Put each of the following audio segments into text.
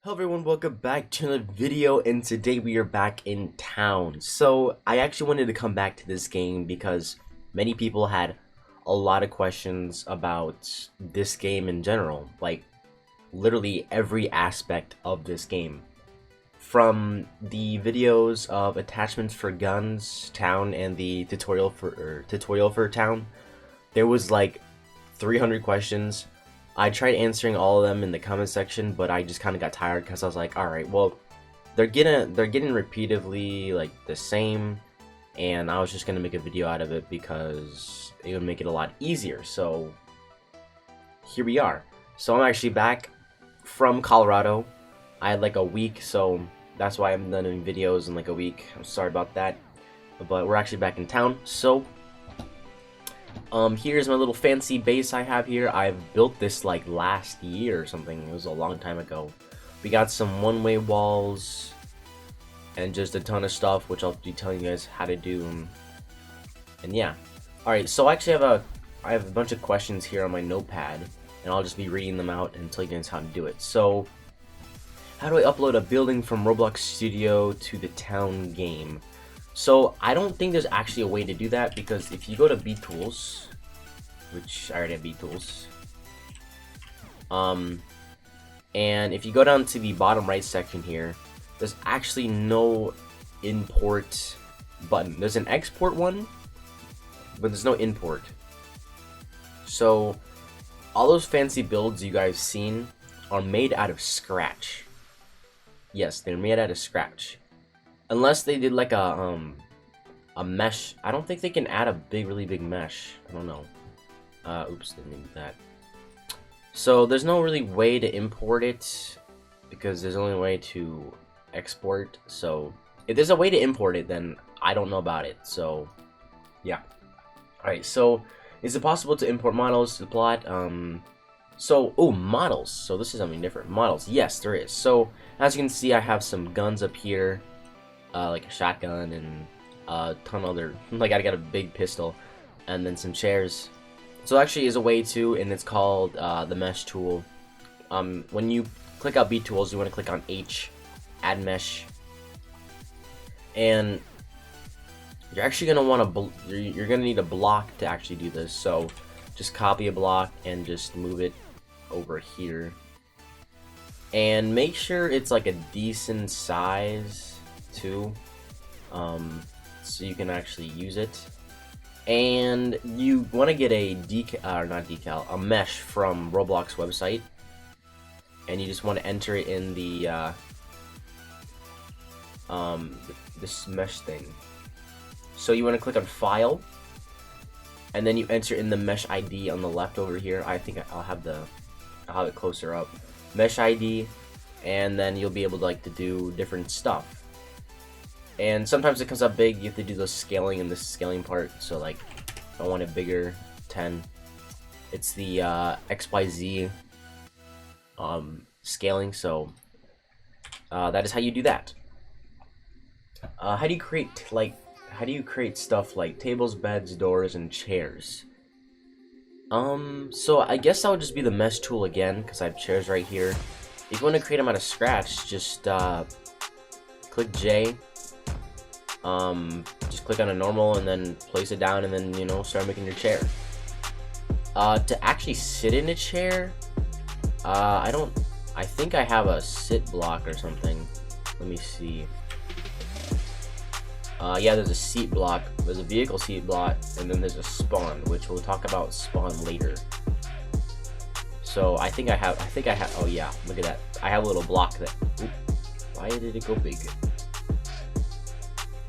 Hello everyone, welcome back to the video, and today we are back in town. So I actually wanted to come back to this game because many people had a lot of questions about this game in general, like literally every aspect of this game. From the videos of attachments for guns, town, and the tutorial for town, there was like 300 questions. I tried answering all of them in the comment section, but I just kind of got tired because I was like, all right, well, they're getting repeatedly like the same, and I was just gonna make a video out of it because it would make it a lot easier. So here we are. So I'm actually back from Colorado. I had like a week, so that's why I haven't done any videos in like a week. I'm sorry about that, but we're actually back in town. So here's my little fancy base I have here. I've built this like last year or something. It was a long time ago. We got some one-way walls and just a ton of stuff, which I'll be telling you guys how to do. And yeah. Alright, so I actually have a bunch of questions here on my notepad, and I'll just be reading them out and telling you guys how to do it. So, how do I upload a building from Roblox Studio to the town game? So I don't think there's actually a way to do that, because if you go to B Tools, which I already have B Tools, and if you go down to the bottom right section here, there's actually no import button. There's an export one, but there's no import. So all those fancy builds you guys seen are made out of Scratch. Yes, they're made out of Scratch. Unless they did like a mesh. I don't think they can add a really big mesh. I don't know. Oops, didn't need that. So there's no really way to import it, because there's only a way to export. So if there's a way to import it, then I don't know about it. So yeah. Alright, so is it possible to import models to the plot? Models. So this is something different. Models. Yes, there is. So as you can see, I have some guns up here. Like a shotgun and a ton of other, like I got a big pistol, and then some chairs. So actually is a way to, and it's called the mesh tool. When you click out B Tools, you want to click on H, add mesh, and you're actually gonna want to you're gonna need a block to actually do this. So just copy a block and just move it over here, and make sure it's like a decent size too, so you can actually use it. And you want to get a a mesh from Roblox website, and you just want to enter it in the this mesh thing. So you want to click on File, and then you enter in the mesh ID on the left over here. I think I'll have it closer up. Mesh ID, and then you'll be able to to do different stuff. And sometimes it comes up big. You have to do the scaling in this scaling part. So like, if I want it bigger, 10. It's the XYZ scaling. So that is how you do that. How do you create stuff like tables, beds, doors, and chairs? So I guess that would just be the mesh tool again, because I have chairs right here. If you want to create them out of scratch, just click J. Just click on a normal and then place it down, and then start making your chair. To actually sit in a chair, I think I have a sit block or something. Let me see. Yeah, there's a seat block, there's a vehicle seat block, and then there's a spawn, which we'll talk about spawn later. So I think I have, oh yeah, look at that. I have a little block that, oop, why did it go big?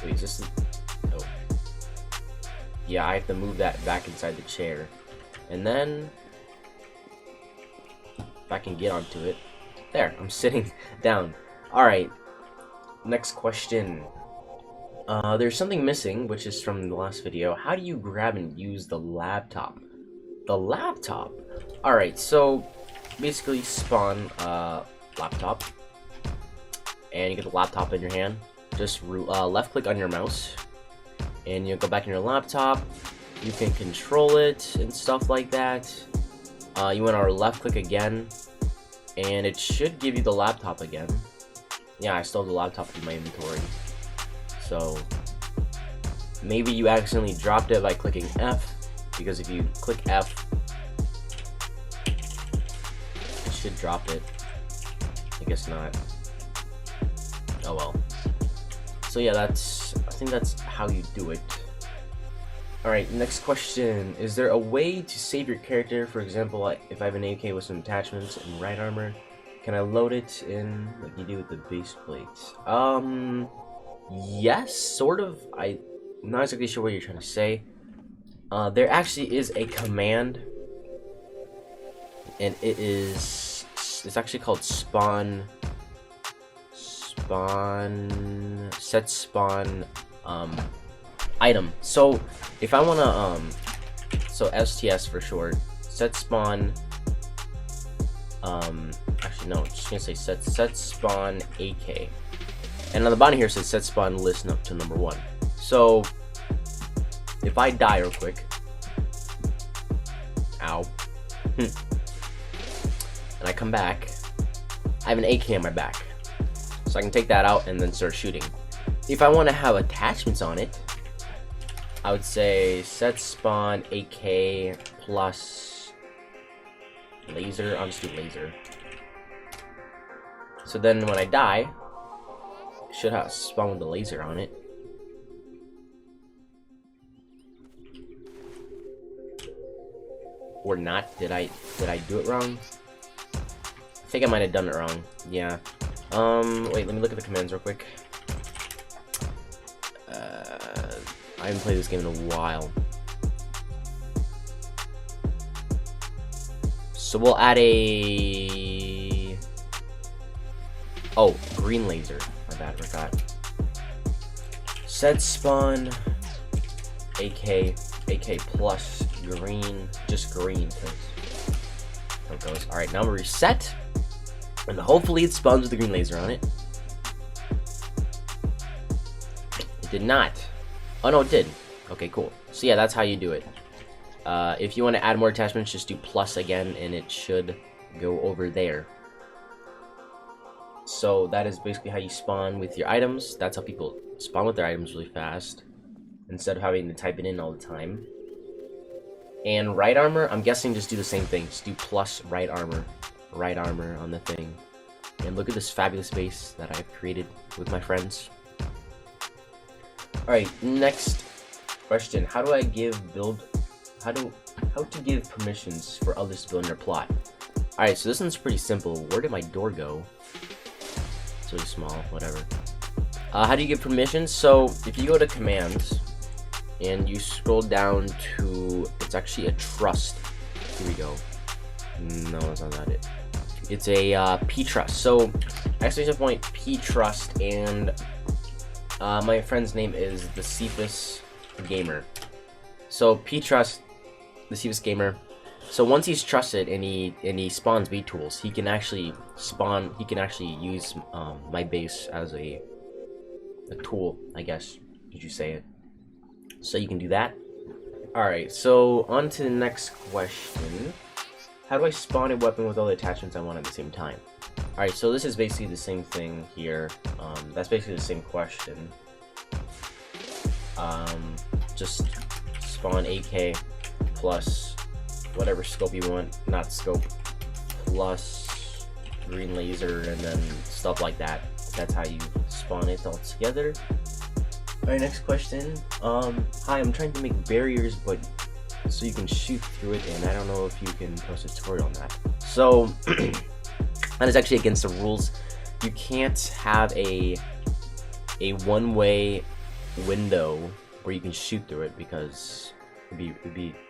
Wait, is this, oh. Yeah, I have to move that back inside the chair. And then, if I can get onto it. There, I'm sitting down. Alright, next question. There's something missing, which is from the last video. How do you grab and use the laptop? The laptop? Alright, so basically spawn laptop, and you get the laptop in your hand. Just left click on your mouse, and you go back in your laptop. You can control it and stuff like that. You want to left click again, and it should give you the laptop again. Yeah, I still have the laptop in my inventory. So maybe you accidentally dropped it by clicking F, because if you click F, it should drop it. I guess not. Oh well. So yeah, I think that's how you do it. Alright, next question. Is there a way to save your character? For example, like if I have an AK with some attachments and right armor, can I load it in like you do with the base plates? Yes, sort of. I'm not exactly sure what you're trying to say. There actually is a command, and it's actually called set spawn item. So if I wanna so STS for short, set spawn actually no, I'm just gonna say set spawn AK, and on the bottom here it says set spawn listen up to number 1. So if I die real quick, ow, and I come back, I have an AK on my back, so I can take that out and then start shooting. If I want to have attachments on it, I would say set spawn AK plus laser. I'll just do laser. So then when I die, it should have spawn with the laser on it. Or not? Did I do it wrong? I think I might have done it wrong. Yeah. Wait, let me look at the commands real quick. I haven't played this game in a while. So we'll add a... Oh, green laser. My bad, I forgot. Set spawn AK plus green, just green, because how it goes. Alright, now we're reset, and hopefully it spawns with the green laser on it. It did not. Oh no, it did. Okay, cool. So yeah, that's how you do it. If you want to add more attachments, just do plus again, and it should go over there. So that is basically how you spawn with your items. That's how people spawn with their items really fast, instead of having to type it in all the time. And right armor, I'm guessing just do the same thing. Just do plus right armor on the thing. And look at this fabulous base that I've created with my friends. Alright, next question. How to give permissions for others to build in their plot? Alright, so this one's pretty simple. Where did my door go? It's really small, whatever. How do you give permissions? So if you go to commands and you scroll down to, it's actually a trust. Here we go. No, it's not it. It's a P trust. So exclamation point P trust, and my friend's name is the Cephas Gamer. So P trust the Cephas Gamer. So once he's trusted and he spawns B tools, he can actually spawn. He can actually use my base as a tool, I guess did you say it. So you can do that. Alright, so on to the next question. How do I spawn a weapon with all the attachments I want at the same time? Alright, so this is basically the same thing here. That's basically the same question. Just spawn AK plus whatever scope you want, not scope, plus green laser, and then stuff like that. That's how you spawn it all together. Alright, next question. Hi, I'm trying to make barriers, but so you can shoot through it, and I don't know if you can post a tutorial on that. So that is actually against the rules. You can't have a one-way window where you can shoot through it, because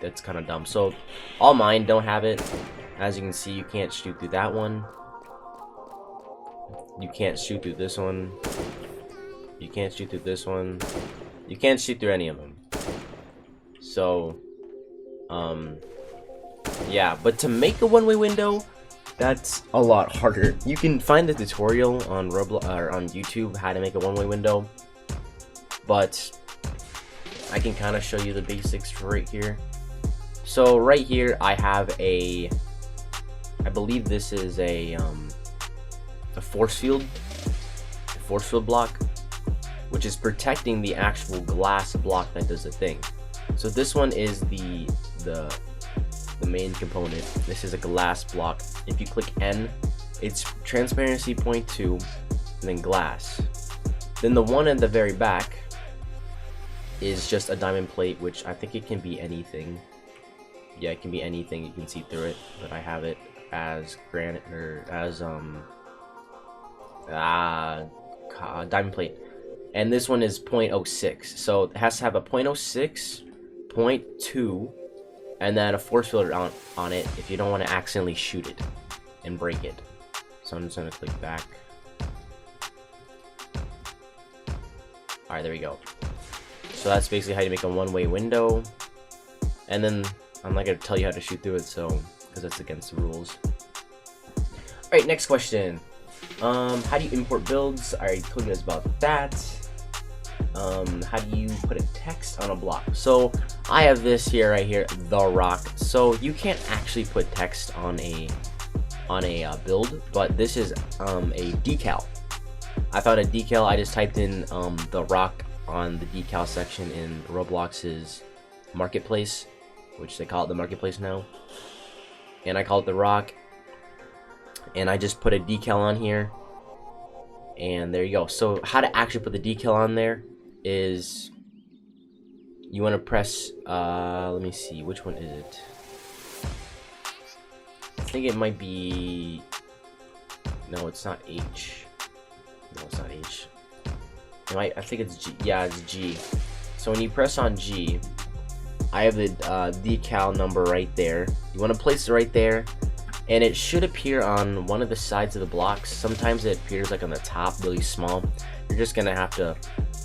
that's kind of dumb. So all mine don't have it. As you can see, you can't shoot through that one. You can't shoot through this one. You can't shoot through this one. You can't shoot through any of them. So yeah, but to make a one-way window, that's a lot harder. You can find the tutorial on Roblox or on YouTube how to make a one-way window, but I can kind of show you the basics right here. So right here I have a I believe this is a Forcefield block, which is protecting the actual glass block that does the thing. So this one is the main component. This is a glass block. If you click N, it's transparency 0.2 and then glass. Then the one at the very back is just a diamond plate, which I think it can be anything. Yeah, it can be anything. You can see through it, but I have it as granite or as diamond plate. And this one is 0.06, so it has to have a 0.06, 0.2, and then a force field on it if you don't want to accidentally shoot it and break it. So I'm just gonna click back. Alright, there we go. So that's basically how you make a one-way window. And then I'm not gonna tell you how to shoot through it, so because that's against the rules. Alright, next question. How do you import builds? I already told you guys about that. How do you put a text on a block? So I have this here right here, the rock. So you can't actually put text on a build, but this is a decal. I found a decal. I just typed in the rock on the decal section in Roblox's marketplace, which they call it the marketplace now, and I call it the rock, and I just put a decal on here, and there you go. So how to actually put the decal on there is you want to press let me see, which one is it? I think it might be, no, it's not H. No, it's not H. I think it's G. Yeah, it's G. So when you press on G, I have the decal number right there. You want to place it right there, and it should appear on one of the sides of the blocks. Sometimes it appears like on the top, really small. You're just gonna have to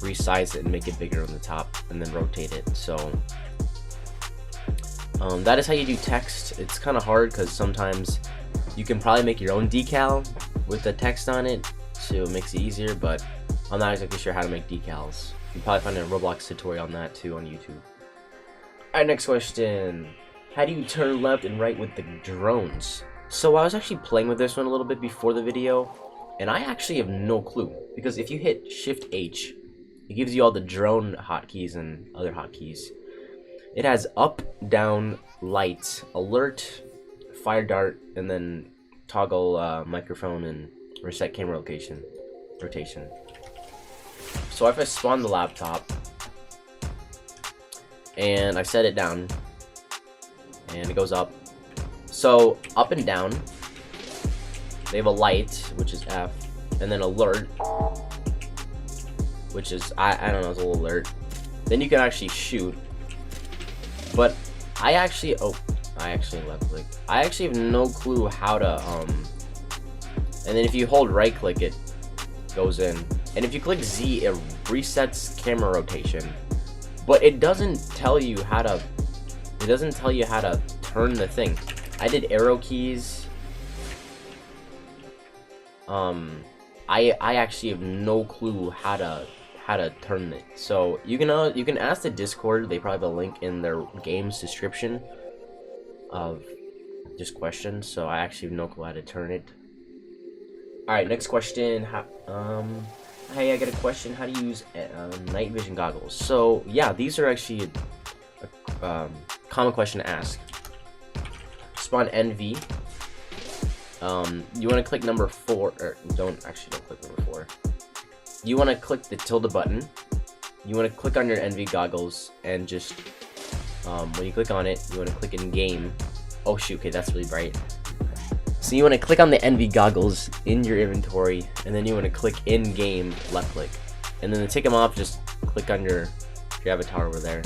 resize it and make it bigger on the top, and then rotate it. So that is how you do text. It's kind of hard because sometimes you can probably make your own decal with the text on it, so it makes it easier, but I'm not exactly sure how to make decals. You can probably find a Roblox tutorial on that too on YouTube. Alright, next question. How do you turn left and right with the drones? So I was actually playing with this one a little bit before the video, and I actually have no clue, because if you hit Shift H, it gives you all the drone hotkeys and other hotkeys. It has up, down, light, alert, fire dart, and then toggle microphone and reset camera rotation. So if I spawn the laptop and I set it down and it goes up, so up and down, they have a light, which is F, and then alert, which is I don't know, it's a little alert. Then you can actually shoot, but I actually left click. I actually have no clue how to and then if you hold right click, it goes in, and if you click Z, it resets camera rotation, but it doesn't tell you how to turn the thing. I did arrow keys. I actually have no clue how to turn it. So you can ask the Discord. They probably have a link in their game's description of just questions. So I actually have no clue how to turn it. All right, next question. Hey, I got a question. How do you use night vision goggles? So yeah, these are actually a common question to ask. Spawn NV. You want to click number 4, or don't click number 4. You want to click the tilde button. You want to click on your NV goggles, and just when you click on it, you want to click in game. Oh shoot, okay, that's really bright. So you want to click on the NV goggles in your inventory, and then you want to click in game, left click, and then to take them off, just click on your avatar over there.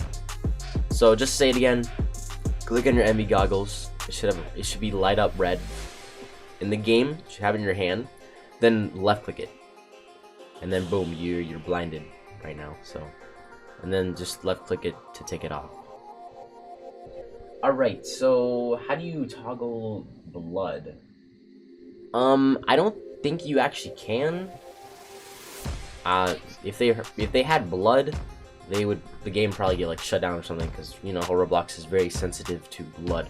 So just say it again. Click on your NV goggles. It should be light up red. In the game, you should have it in your hand. Then left click it, and then boom, you're blinded right now. So, and then just left click it to take it off. All right. So how do you toggle blood? I don't think you actually can. If they had blood, the game probably get like shut down or something, because you know how Roblox is very sensitive to blood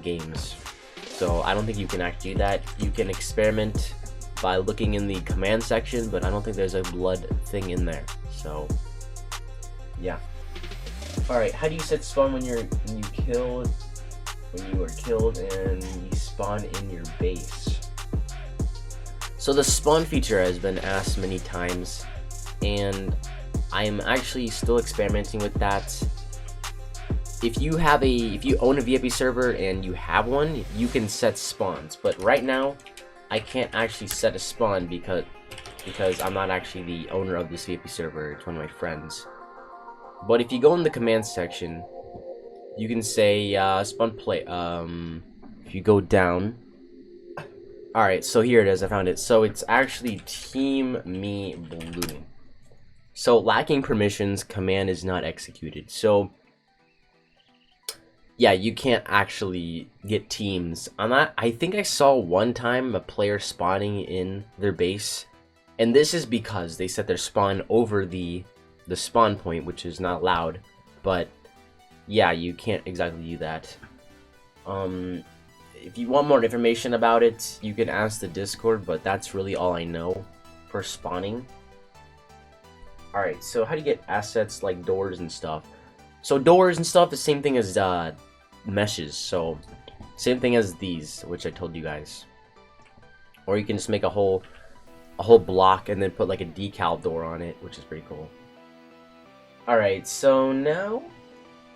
games. So I don't think you can actually do that. You can experiment by looking in the command section, but I don't think there's a blood thing in there. So yeah. Alright, how do you set spawn when you are killed and you spawn in your base? So the spawn feature has been asked many times, and I am actually still experimenting with that. If you own a VIP server and you have one, you can set spawns. But right now, I can't actually set a spawn because I'm not actually the owner of this VIP server. It's one of my friends. But if you go in the command section, you can say spawn play. If you go down. Alright, so here it is, I found it. So it's actually Team Me Blue. So lacking permissions, command is not executed. So yeah, you can't actually get teams. I think I saw one time a player spawning in their base, and this is because they set their spawn over the spawn point, which is not allowed. But yeah, you can't exactly do that. If you want more information about it, you can ask the Discord, but that's really all I know for spawning. Alright, so how do you get assets like doors and stuff? So doors and stuff, the same thing as meshes. So same thing as these, which I told you guys. Or you can just make a whole block and then put like a decal door on it, which is pretty cool. Alright, so now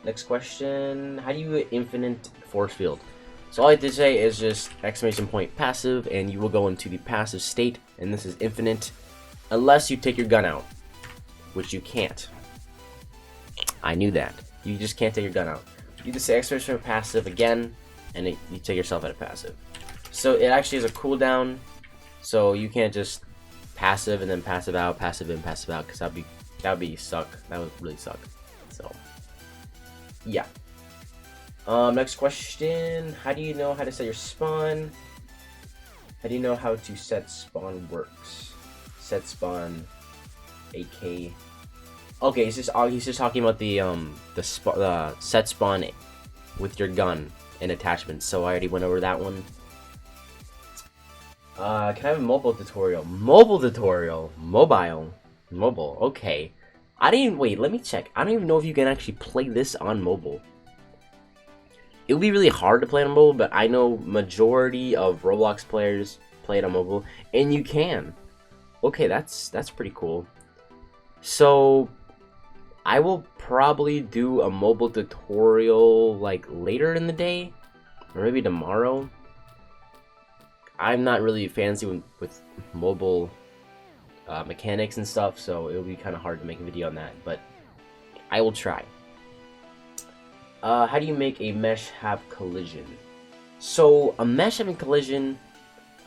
next question, how do you get infinite force field? So all I have to say is just exclamation point passive, and you will go into the passive state, and this is infinite unless you take your gun out, which you can't. I knew that. You just can't take your gun out. You just say exclamation point passive again, and you take yourself out of passive. So it actually has a cooldown, so you can't just passive and then passive out, passive in, passive out, because that would be suck. That would really suck. So yeah. Next question. How do you know how to set your spawn? How do you know how to set spawn works? Set spawn, AK. Okay, he's just talking about the set spawn with your gun and attachments. So I already went over that one. Can I have a mobile tutorial? Mobile. Okay. Wait. Let me check. I don't even know if you can actually play this on mobile. It would be really hard to play on mobile, but I know majority of Roblox players play it on mobile, and you can. Okay, that's pretty cool. So I will probably do a mobile tutorial like later in the day, or maybe tomorrow. I'm not really fancy with mobile mechanics and stuff, so it'll be kind of hard to make a video on that, but I will try. How do you make a mesh have collision? So a mesh having collision,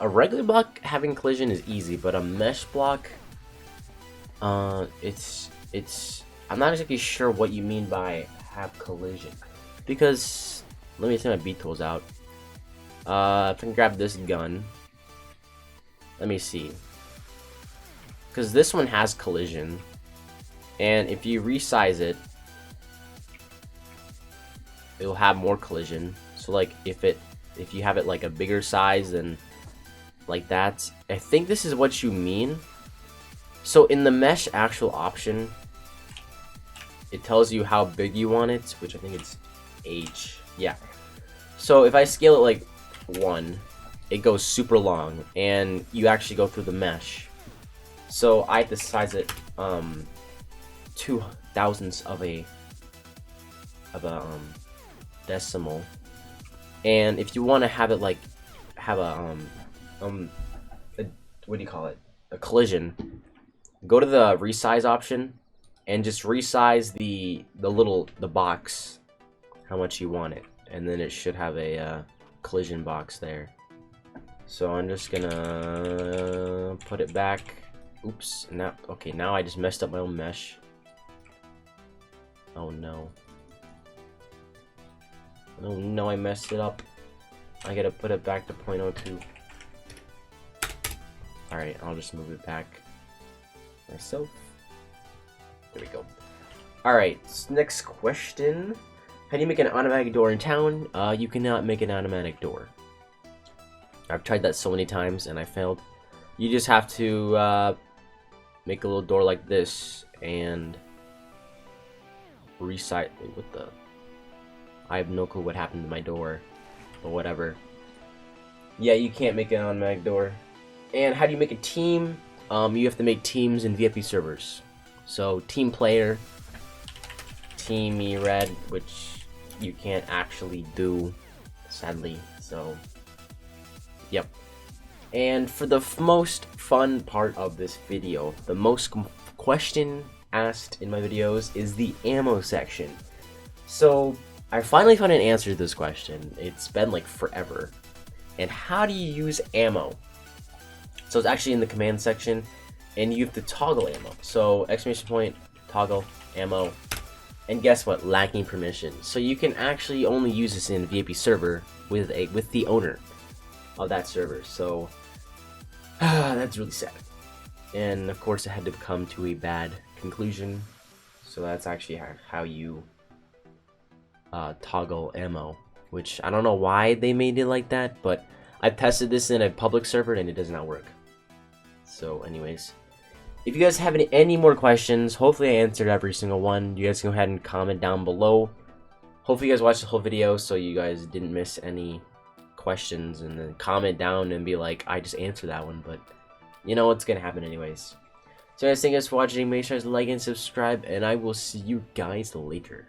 a regular block having collision is easy, but a mesh block, it's I'm not exactly sure what you mean by have collision, because let me take my beat tools out. If I can grab this gun, let me see, because this one has collision, and if you resize it, it'll have more collision. So like if you have it like a bigger size than like that, I think this is what you mean. So in the mesh actual option, it tells you how big you want it, which I think it's H. Yeah. So if I scale it like 1, it goes super long, and you actually go through the mesh. So I have to size it 2 thousandths of a decimal, and if you want to have it like have a what do you call it, a collision, go to the resize option and just resize the box how much you want it, and then it should have a collision box there. So I'm just gonna put it back. Oops. Now I just messed up my own mesh. Oh no. Oh no, I messed it up. I gotta put it back to 0.02. Alright, I'll just move it back myself. There we go. Alright, next question. How do you make an automatic door in town? You cannot make an automatic door. I've tried that so many times and I failed. You just have to make a little door like this and wait, what the? I have no clue what happened to my door, but whatever. Yeah, you can't make an automatic door. And how do you make a team? You have to make teams in VIP servers. So team player, team red, which you can't actually do, sadly. So, yep. And for the most fun part of this video, the most question asked in my videos is the ammo section. So I finally found an answer to this question. It's been like forever. And how do you use ammo? So it's actually in the command section, and you have to toggle ammo. So exclamation point, toggle ammo, and guess what? Lacking permission. So you can actually only use this in a VIP server with the owner of that server. So that's really sad. And of course, it had to come to a bad conclusion. So that's actually how you toggle ammo, which I don't know why they made it like that, but I've tested this in a public server and it does not work. So anyways, if you guys have any more questions, hopefully I answered every single one. You guys can go ahead and comment down below. Hopefully you guys watched the whole video so you guys didn't miss any questions, and then comment down and be like, I just answered that one, but you know what's gonna happen anyways. So guys, thank you guys for watching. Make sure to like and subscribe, and I will see you guys later.